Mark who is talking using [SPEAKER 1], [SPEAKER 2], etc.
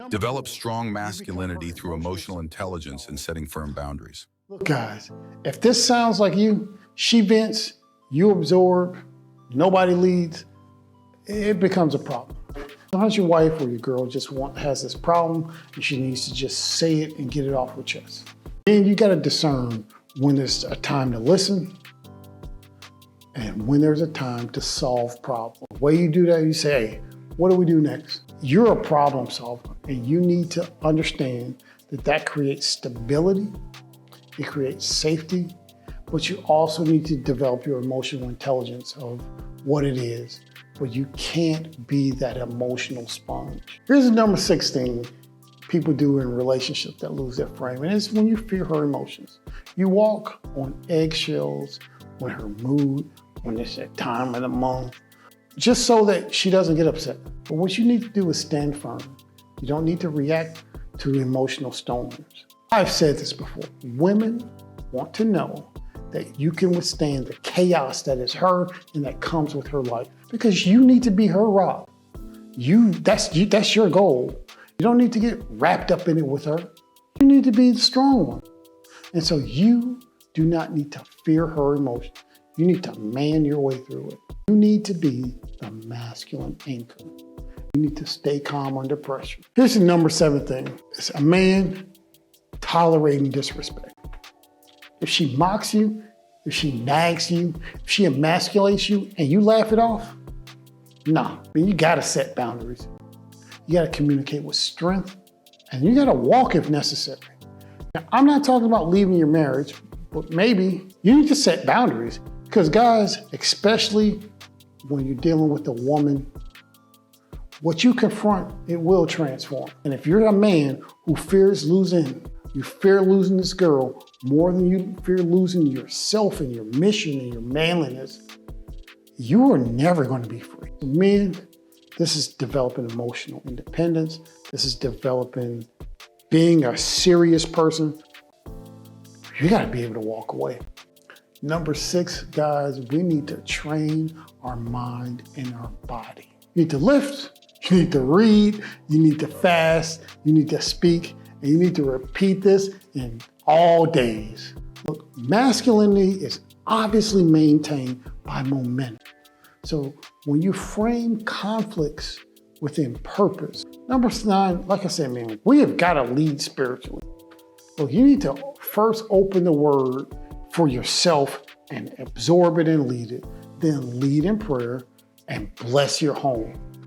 [SPEAKER 1] Develop strong masculinity through emotional intelligence and setting firm boundaries.
[SPEAKER 2] Look, guys, if this sounds like you, she vents, you absorb, nobody leads, it becomes a problem. Sometimes your wife or your girl just has this problem and she needs to just say it and get it off her chest. And you gotta discern when there's a time to listen and when there's a time to solve problems. The way you do that, you say, hey, what do we do next? You're a problem solver and you need to understand that creates stability, it creates safety, but you also need to develop your emotional intelligence of what it is, but you can't be that emotional sponge. Here's the number 6 thing people do in relationships that lose their frame, and it's when you fear her emotions. You walk on eggshells when her mood, when it's that time of the month, just so that she doesn't get upset. But what you need to do is stand firm. You don't need to react to emotional storms. I've said this before, women want to know that you can withstand the chaos that is her and that comes with her life, because you need to be her rock. That's your goal. You don't need to get wrapped up in it with her. You need to be the strong one. And so you do not need to fear her emotions. You need to man your way through it. You need to be the masculine anchor. You need to stay calm under pressure. Here's the number 7 thing. It's a man tolerating disrespect. If she mocks you, if she nags you, if she emasculates you and you laugh it off, nah, you gotta set boundaries. You gotta communicate with strength and you gotta walk if necessary. Now, I'm not talking about leaving your marriage, but maybe you need to set boundaries, because guys, especially when you're dealing with a woman, what you confront, it will transform. And if you're a man who fears losing, you fear losing this girl more than you fear losing yourself and your mission and your manliness, you are never going to be free. Men, this is developing emotional independence. This is developing being a serious person. You got to be able to walk away. Number 6, guys, we need to train our mind and our body. You need to lift, you need to read, you need to fast, you need to speak, and you need to repeat this in all days. Look, masculinity is obviously maintained by momentum. So when you frame conflicts within purpose. Number 9, like I said, man, we have got to lead spiritually. Look, you need to first open the word for yourself and absorb it and lead it. Then lead in prayer and bless your home.